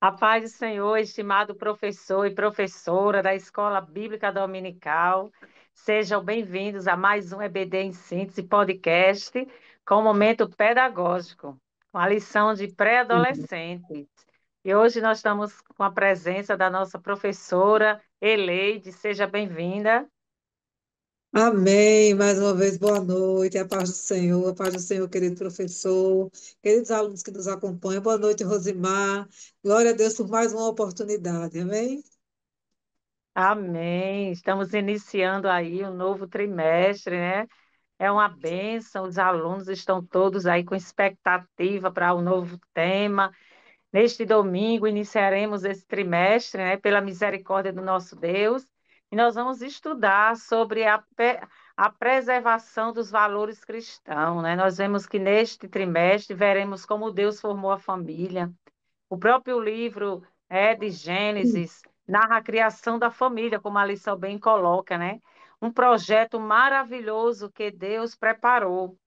A paz do Senhor, estimado professor e professora da Escola Bíblica Dominical, sejam bem-vindos a mais um EBD em Síntese podcast com o momento pedagógico, com a lição de pré-adolescentes. E hoje nós estamos com a presença da nossa professora Eleide, seja bem-vinda. Amém. Mais uma vez, boa noite. A paz do Senhor, querido professor, queridos alunos que nos acompanham. Boa noite, Rosimar. Glória a Deus por mais uma oportunidade. Amém? Amém. Estamos iniciando aí um novo trimestre, né? É uma bênção, os alunos estão todos aí com expectativa para o novo tema. Neste domingo, iniciaremos esse trimestre, né, pela misericórdia do nosso Deus, e nós vamos estudar sobre a preservação dos valores cristãos, né? Nós vemos que neste trimestre veremos como Deus formou a família. O próprio livro de Gênesis narra a criação da família, como a lição bem coloca, né? Um projeto maravilhoso que Deus preparou.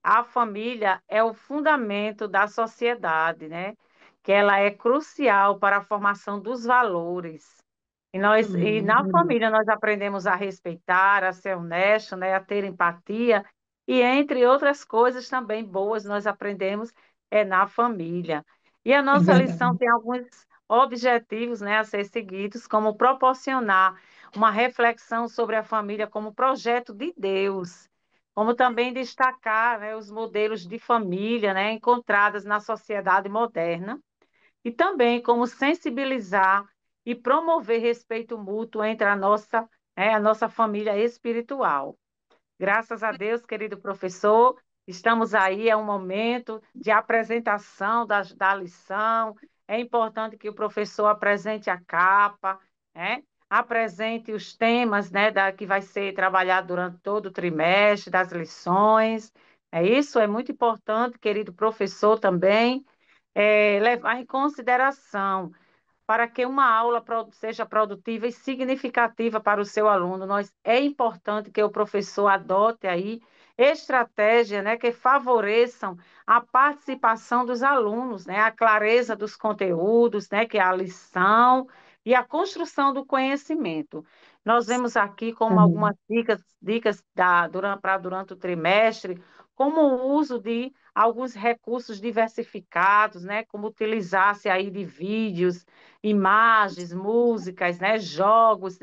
A família é o fundamento da sociedade, né? Que ela é crucial para a formação dos valores. E Amém. na família nós aprendemos a respeitar, a ser honesto, né? A ter empatia e entre outras coisas também boas nós aprendemos na família. E a É nossa lição verdade. tem alguns objetivos, né, a ser seguidos, como proporcionar uma reflexão sobre a família como projeto de Deus, como também destacar, né, os modelos de família, né, encontrados na sociedade moderna, e também como sensibilizar e promover respeito mútuo entre a nossa família espiritual. Graças a Deus, querido professor, estamos aí, é um momento de apresentação da lição. É importante que o professor apresente a capa, né? Apresente os temas, né, que vai ser trabalhado durante todo o trimestre, das lições. É isso, é muito importante, querido professor, também, levar em consideração para que uma aula seja produtiva e significativa para o seu aluno, é importante que o professor adote aí estratégias, né, que favoreçam a participação dos alunos, né, a clareza dos conteúdos, né, que é a lição e a construção do conhecimento. Nós vemos aqui como Amém. algumas dicas durante o trimestre, como o uso de alguns recursos diversificados, né, como utilizar-se aí de vídeos, imagens, músicas, né, jogos,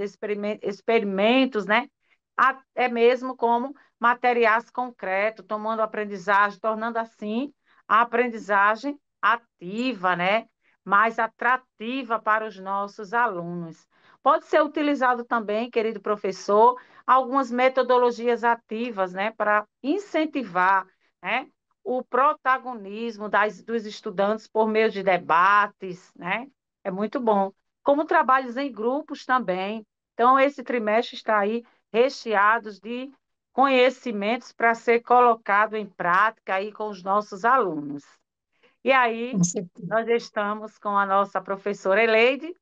experimentos, né, até mesmo como materiais concretos, tomando aprendizagem, tornando assim a aprendizagem ativa, né, mais atrativa para os nossos alunos. Pode ser utilizado também, querido professor, algumas metodologias ativas, né, para incentivar, né, o protagonismo dos estudantes por meio de debates, né, é muito bom. Como trabalhos em grupos também. Então, esse trimestre está aí recheados de conhecimentos para ser colocado em prática aí com os nossos alunos. E aí, Com certeza. nós estamos com a nossa professora Eleide,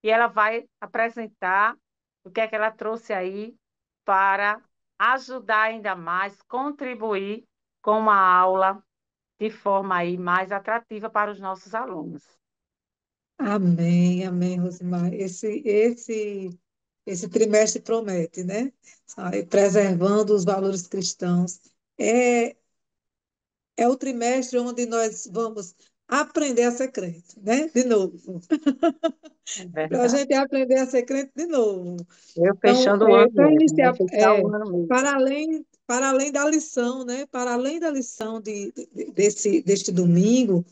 e ela vai apresentar o que é que ela trouxe aí para ajudar ainda mais, contribuir com uma aula de forma aí mais atrativa para os nossos alunos. Amém, amém, Rosimar. Esse trimestre promete, né? Sai preservando os valores cristãos. É, é o trimestre onde nós vamos aprender a ser crente, né? De novo. É Para a verdade. gente aprender a ser crente de novo. Eu Então, fechando o ano para mesmo, né? iniciar, Fechar o ano mesmo. para além da lição, né? Para além da lição deste domingo,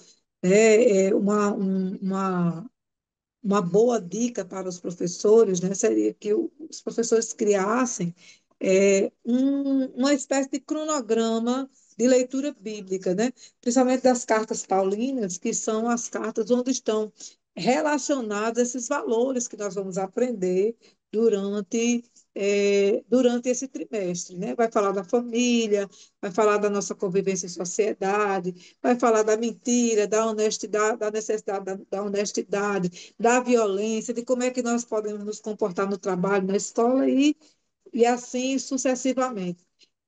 né? Uma boa dica para os professores, né, seria que os professores criassem uma espécie de cronograma de leitura bíblica, né, principalmente das cartas paulinas, que são as cartas onde estão relacionados esses valores que nós vamos aprender durante esse trimestre, né? Vai falar da família, vai falar da nossa convivência em sociedade, vai falar da mentira, da honestidade, da necessidade da honestidade, da violência, de como é que nós podemos nos comportar no trabalho, na escola e assim sucessivamente.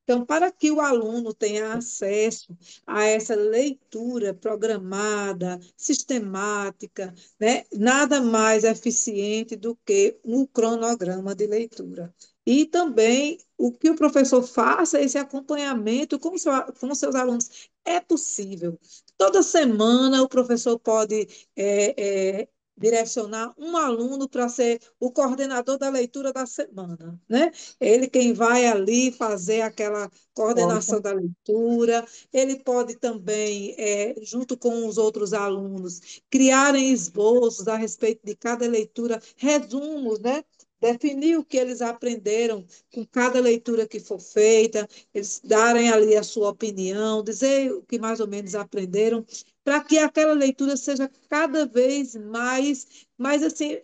Então, para que o aluno tenha acesso a essa leitura programada, sistemática, né, nada mais eficiente do que um cronograma de leitura. E também o que o professor faça esse acompanhamento com seus alunos. É possível. Toda semana o professor pode direcionar um aluno para ser o coordenador da leitura da semana, né? Ele quem vai ali fazer aquela coordenação Ótimo. da leitura, ele pode também, junto com os outros alunos, criarem esboços a respeito de cada leitura, resumos, né? Definir o que eles aprenderam com cada leitura que for feita, eles darem ali a sua opinião, dizer o que mais ou menos aprenderam, para que aquela leitura seja cada vez mais assim,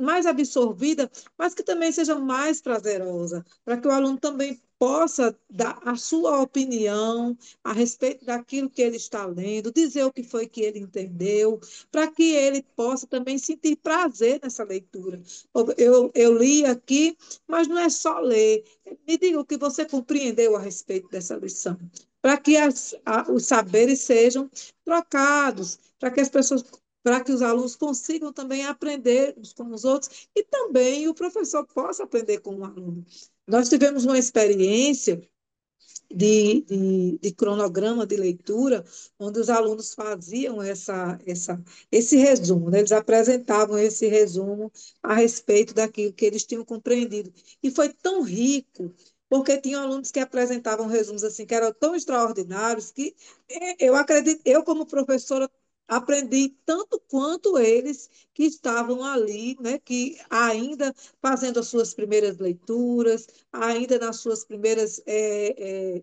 mais absorvida, mas que também seja mais prazerosa, para que o aluno também possa dar a sua opinião a respeito daquilo que ele está lendo, dizer o que foi que ele entendeu, para que ele possa também sentir prazer nessa leitura. Eu li aqui, mas não é só ler. Me diga o que você compreendeu a respeito dessa lição, para que os saberes sejam trocados, para que as pessoas para que os alunos consigam também aprender uns com os outros e também o professor possa aprender com o aluno. Nós tivemos uma experiência de cronograma de leitura, onde os alunos faziam esse resumo, né? Eles apresentavam esse resumo a respeito daquilo que eles tinham compreendido. E foi tão rico, porque tinham alunos que apresentavam resumos assim, que eram tão extraordinários, que eu acredito, eu como professora, aprendi tanto quanto eles que estavam ali, né, que ainda fazendo as suas primeiras leituras, ainda nas suas primeiras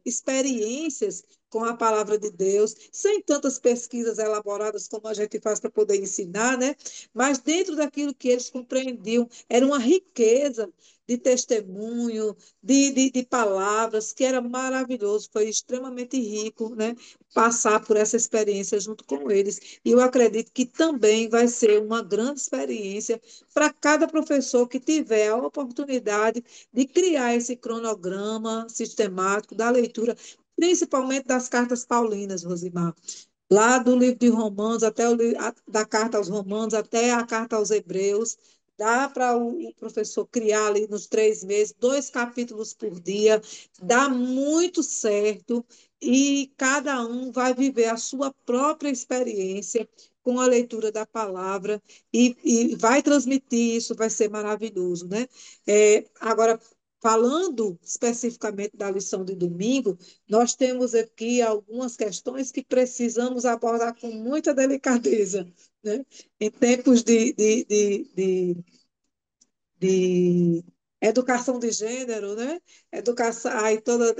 experiências com a palavra de Deus, sem tantas pesquisas elaboradas como a gente faz para poder ensinar, né? Mas dentro daquilo que eles compreendiam, era uma riqueza de testemunho, de palavras, que era maravilhoso, foi extremamente rico, né? Passar por essa experiência junto com eles. E eu acredito que também vai ser uma grande experiência para cada professor que tiver a oportunidade de criar esse cronograma sistemático da leitura, principalmente das cartas paulinas, Rosimar. Lá do livro de Romanos, da carta aos Romanos até a carta aos Hebreus, dá para o professor criar ali nos 3 meses, 2 capítulos por dia, dá muito certo, e cada um vai viver a sua própria experiência com a leitura da palavra e vai transmitir isso, vai ser maravilhoso, né? Agora, falando especificamente da lição de domingo, nós temos aqui algumas questões que precisamos abordar com muita delicadeza, né? Em tempos de educação de gênero, né? Educação, aí toda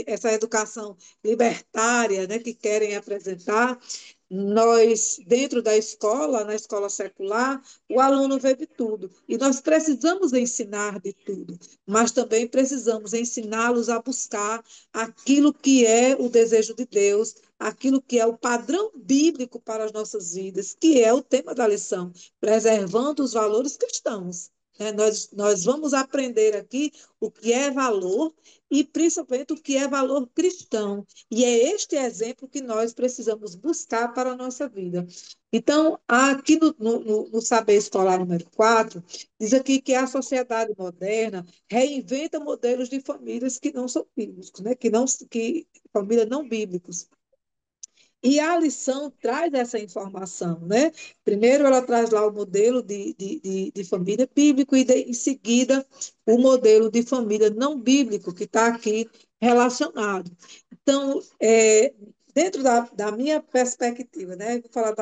essa educação libertária, né, que querem apresentar. Nós, dentro da escola, na escola secular, o aluno vê de tudo. E nós precisamos ensinar de tudo, mas também precisamos ensiná-los a buscar aquilo que é o desejo de Deus, aquilo que é o padrão bíblico para as nossas vidas, que é o tema da lição, preservando os valores cristãos. Nós vamos aprender aqui o que é valor e principalmente o que é valor cristão. E é este exemplo que nós precisamos buscar para a nossa vida. Então, aqui no Saber Escolar número 4 diz aqui que a sociedade moderna reinventa modelos de famílias que não são bíblicos, né? Que famílias não bíblicos. E a lição traz essa informação, né? Primeiro, ela traz lá o modelo de família bíblico e, em seguida, o modelo de família não bíblico, que está aqui relacionado. Então, dentro da minha perspectiva, né? Vou falar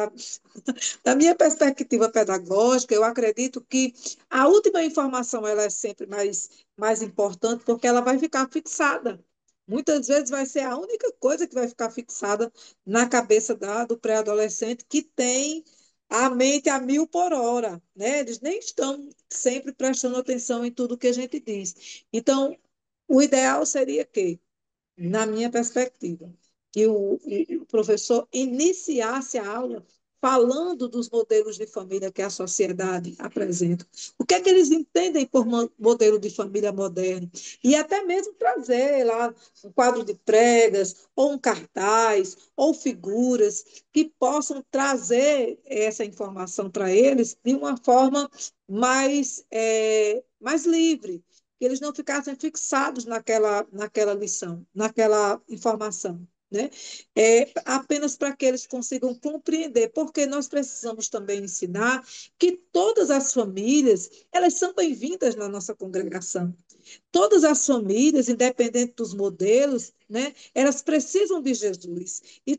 da minha perspectiva pedagógica, eu acredito que a última informação ela é sempre mais importante, porque ela vai ficar fixada. Muitas vezes vai ser a única coisa que vai ficar fixada na cabeça do pré-adolescente que tem a mente a 1.000 por hora, né? Eles nem estão sempre prestando atenção em tudo que a gente diz. Então, o ideal seria que, na minha perspectiva, que o professor iniciasse a aula falando dos modelos de família que a sociedade apresenta. O que é que eles entendem por modelo de família moderno? E até mesmo trazer lá um quadro de pregas, ou um cartaz, ou figuras que possam trazer essa informação para eles de uma forma mais livre, que eles não ficassem fixados naquela lição, naquela informação. Né? Apenas para que eles consigam compreender, porque nós precisamos também ensinar que todas as famílias elas são bem-vindas na nossa congregação. Todas as famílias, independente dos modelos, né, elas precisam de Jesus. E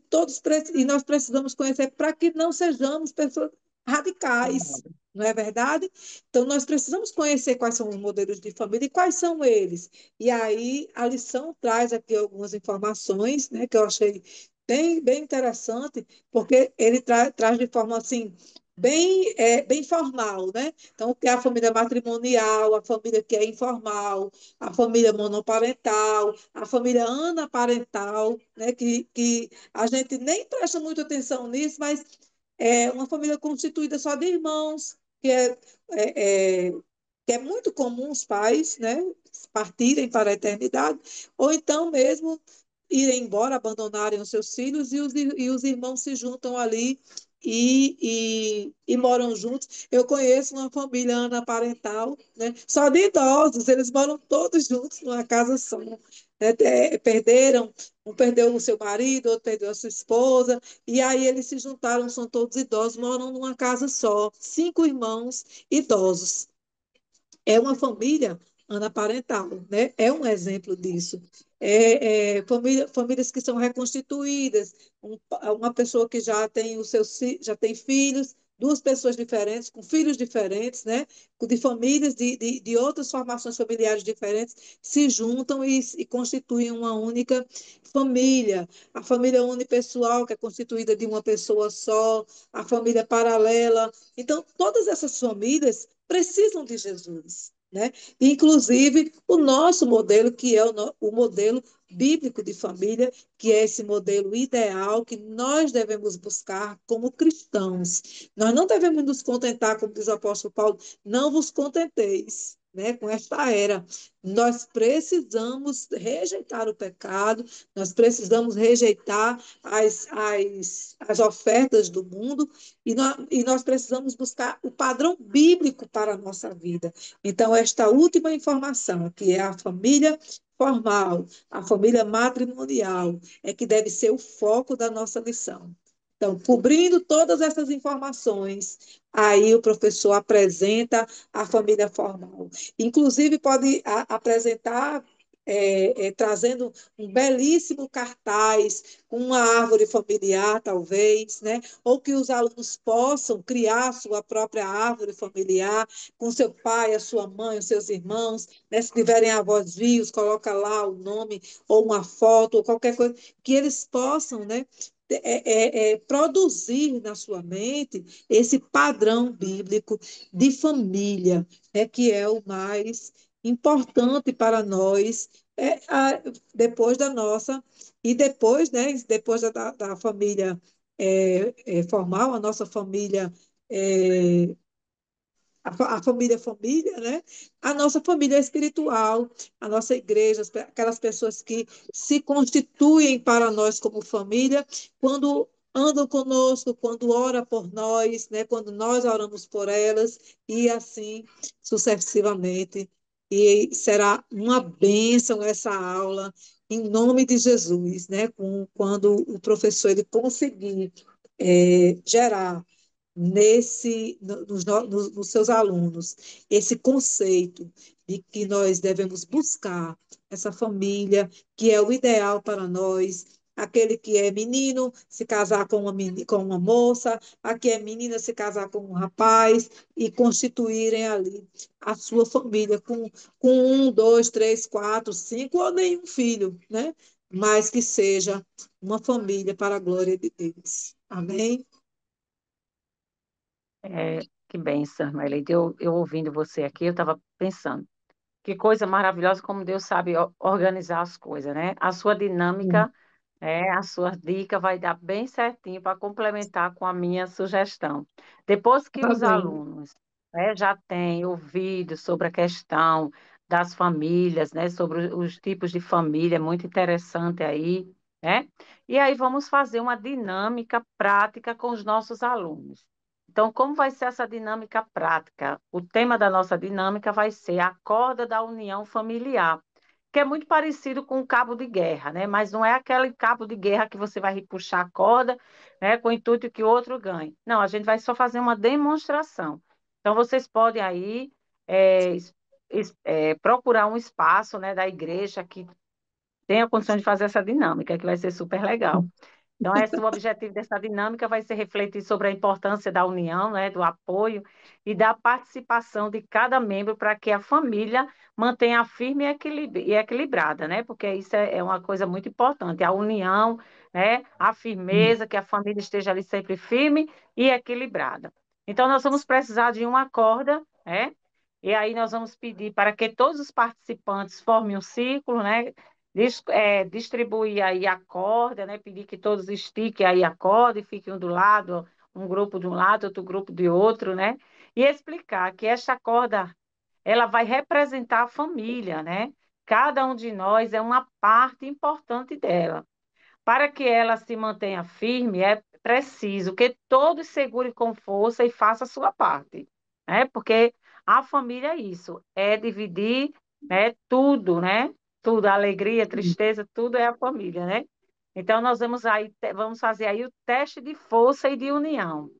nós precisamos conhecer para que não sejamos pessoas radicais, não é verdade? Então, nós precisamos conhecer quais são os modelos de família e quais são eles. E aí, a lição traz aqui algumas informações, né, que eu achei bem interessante, porque ele traz de forma assim, bem formal, né? Então, o que é a família matrimonial, a família que é informal, a família monoparental, a família anaparental, né? Que a gente nem presta muita atenção nisso, mas é uma família constituída só de irmãos, é, é, que é muito comum os pais, né, partirem para a eternidade, ou então mesmo irem embora, abandonarem os seus filhos e os irmãos se juntam ali e moram juntos. Eu conheço uma família anaparental, né, só de idosos, eles moram todos juntos numa casa só. Né, perderam, um perdeu o seu marido, outro perdeu a sua esposa, e aí eles se juntaram, são todos idosos, moram numa casa só, 5 irmãos idosos. É uma família anaparental, né? É um exemplo disso. Famílias que são reconstituídas, uma pessoa que já tem filhos, duas pessoas diferentes, com filhos diferentes, né? De famílias de outras formações familiares diferentes, se juntam e constituem uma única família. A família unipessoal, que é constituída de uma pessoa só, a família paralela. Então, todas essas famílias precisam de Jesus. Né? Inclusive, o nosso modelo, que é o modelo bíblico de família, que é esse modelo ideal que nós devemos buscar como cristãos. Nós não devemos nos contentar, como diz o apóstolo Paulo, não vos contenteis. Né, com esta era, nós precisamos rejeitar o pecado, nós precisamos rejeitar as ofertas do mundo e nós precisamos buscar o padrão bíblico para a nossa vida. Então, esta última informação, que é a família formal, a família matrimonial, é que deve ser o foco da nossa lição. Então, cobrindo todas essas informações, aí o professor apresenta a família formal. Inclusive, pode apresentar, trazendo um belíssimo cartaz, com uma árvore familiar, talvez, né? Ou que os alunos possam criar sua própria árvore familiar, com seu pai, a sua mãe, os seus irmãos, né? Se tiverem avós vivos, coloca lá o nome, ou uma foto, ou qualquer coisa, que eles possam, né? Produzir na sua mente esse padrão bíblico de família, que é o mais importante para nós, depois da nossa, e depois, né, depois da família formal, a nossa família é, a família, né? A nossa família espiritual, a nossa igreja, aquelas pessoas que se constituem para nós como família, quando andam conosco, quando oram por nós, né? Quando nós oramos por elas, e assim sucessivamente. E será uma bênção essa aula, em nome de Jesus, né? Quando o professor ele conseguir gerar nos seus alunos esse conceito de que nós devemos buscar essa família que é o ideal para nós, aquele que é menino se casar com uma moça, a que é menina se casar com um rapaz e constituírem ali a sua família com um, dois, três, quatro, cinco ou nenhum filho, né? Mas que seja uma família para a glória de Deus. Amém? Que bênção, Marlene. Eu ouvindo você aqui, eu estava pensando, que coisa maravilhosa como Deus sabe organizar as coisas, né? A sua dinâmica A sua dica vai dar bem certinho para complementar com a minha sugestão. Depois que Tá os bem. alunos, já têm ouvido sobre a questão das famílias, né, sobre os tipos de família, é muito interessante aí, né? E aí vamos fazer uma dinâmica prática com os nossos alunos. Então, como vai ser essa dinâmica prática? O tema da nossa dinâmica vai ser a corda da união familiar, que é muito parecido com o cabo de guerra, né? Mas não é aquele cabo de guerra que você vai puxar a corda, né, com o intuito que o outro ganhe. Não, a gente vai só fazer uma demonstração. Então, vocês podem aí procurar um espaço, né, da igreja que tenha condição de fazer essa dinâmica, que vai ser super legal. Então, o objetivo dessa dinâmica vai ser refletir sobre a importância da união, né, do apoio e da participação de cada membro para que a família mantenha firme e equilibrada, né? Porque isso é uma coisa muito importante, a união, né, a firmeza, que a família esteja ali sempre firme e equilibrada. Então, nós vamos precisar de uma corda, né? E aí nós vamos pedir para que todos os participantes formem um círculo, né? Distribuir aí a corda, né? Pedir que todos estiquem aí a corda e fiquem um do lado, um grupo de um lado, outro grupo de outro, né? E explicar que esta corda, ela vai representar a família, né? Cada um de nós é uma parte importante dela. Para que ela se mantenha firme, é preciso que todos segurem com força e façam a sua parte, né? Porque a família é isso, é dividir, né, tudo, né? Tudo, alegria, tristeza, tudo é a família, né? Então nós vamos fazer aí o teste de força e de união.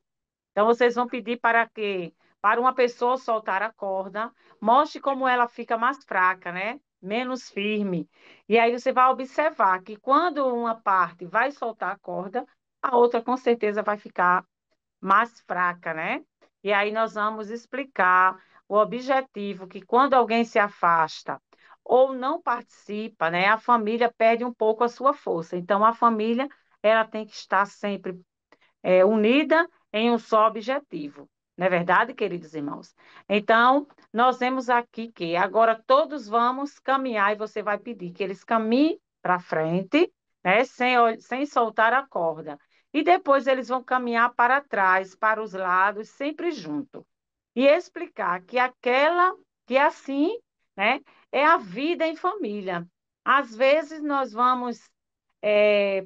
Então, vocês vão pedir para que, para uma pessoa soltar a corda, mostre como ela fica mais fraca, né? Menos firme. E aí você vai observar que quando uma parte vai soltar a corda, a outra com certeza vai ficar mais fraca, né? E aí nós vamos explicar o objetivo, que quando alguém se afasta ou não participa, né, a família perde um pouco a sua força. Então, a família, ela tem que estar sempre unida em um só objetivo. Não é verdade, queridos irmãos? Então, nós vemos aqui que agora todos vamos caminhar e você vai pedir que eles caminhem para frente, né, sem soltar a corda. E depois eles vão caminhar para trás, para os lados, sempre junto. E explicar que assim, né, é a vida em família. Às vezes nós vamos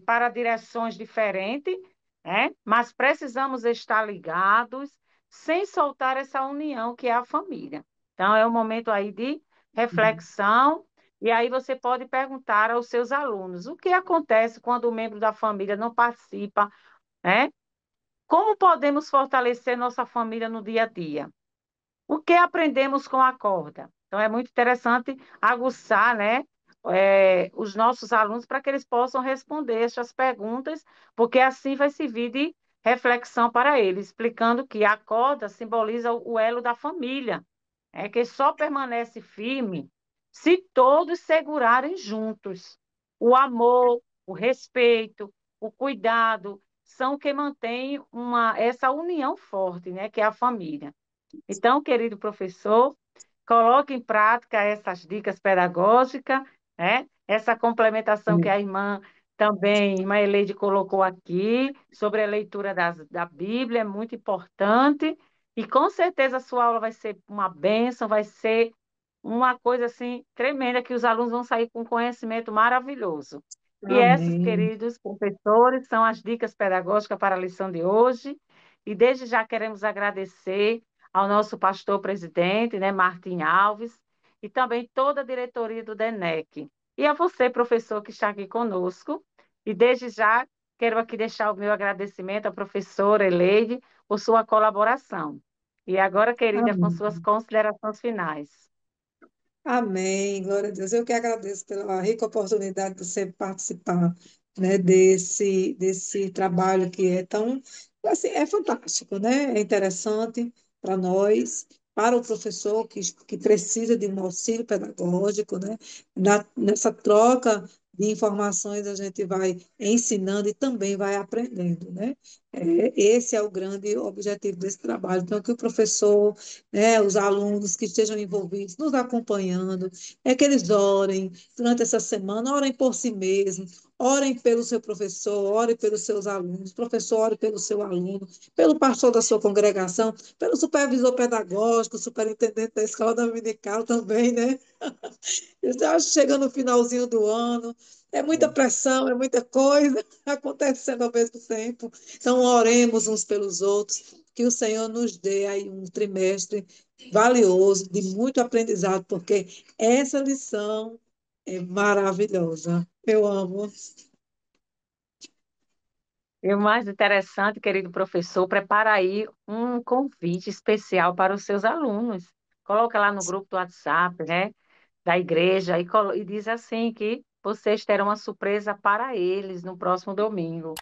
para direções diferentes, né? Mas precisamos estar ligados, sem soltar essa união que é a família. Então, é um momento aí de reflexão, e aí você pode perguntar aos seus alunos o que acontece quando o membro da família não participa, né? Como podemos fortalecer nossa família no dia a dia? O que aprendemos com a corda? Então, é muito interessante aguçar, né, os nossos alunos para que eles possam responder essas perguntas, porque assim vai servir de reflexão para eles, explicando que a corda simboliza o elo da família, que só permanece firme se todos segurarem juntos. O amor, o respeito, o cuidado são o que mantém essa união forte, né, que é a família. Então, querido professor, coloque em prática essas dicas pedagógicas, né? Essa complementação que a irmã também, irmã Eleide, colocou aqui sobre a leitura da Bíblia, é muito importante. E com certeza a sua aula vai ser uma bênção, vai ser uma coisa assim tremenda, que os alunos vão sair com conhecimento maravilhoso. E essas, Amém. queridos professores, são as dicas pedagógicas para a lição de hoje. E desde já queremos agradecer ao nosso pastor presidente, né, Martim Alves, e também toda a diretoria do DENEC. E a você, professor, que está aqui conosco. E desde já quero aqui deixar o meu agradecimento à professora Eleide por sua colaboração. E agora, querida, com suas Amém. considerações finais. Amém, glória a Deus. Eu que agradeço pela rica oportunidade de você participar, né, desse trabalho que é tão, assim, é fantástico, né? É interessante para nós, para o professor que precisa de um auxílio pedagógico, né? Nessa troca de informações a gente vai ensinando e também vai aprendendo, né? Esse é o grande objetivo desse trabalho. Então, que o professor, né, os alunos que estejam envolvidos, nos acompanhando, é que eles orem durante essa semana, orem por si mesmos, Orem pelo seu professor, orem pelos seus alunos, professor, ore pelo seu aluno, pelo pastor da sua congregação, pelo supervisor pedagógico, superintendente da escola dominical também, né? Eu já chegando no finalzinho do ano, é muita pressão, é muita coisa acontecendo ao mesmo tempo. Então, oremos uns pelos outros, que o Senhor nos dê aí um trimestre valioso, de muito aprendizado, porque essa lição é maravilhosa. Eu amo. E o mais interessante, querido professor, prepara aí um convite especial para os seus alunos. Coloca lá no grupo do WhatsApp, né, da igreja e diz assim que vocês terão uma surpresa para eles no próximo domingo,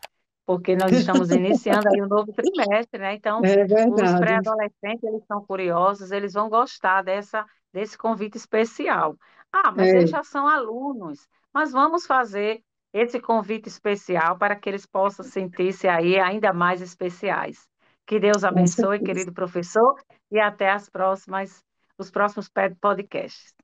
porque nós estamos iniciando aí um novo trimestre, né? Então, É os verdade. pré-adolescentes, eles são curiosos, eles vão gostar desse convite especial. Ah, mas eles É, já são alunos, mas vamos fazer esse convite especial para que eles possam sentir-se aí ainda mais especiais. Que Deus com abençoe, certeza. querido professor, e até os próximos podcasts.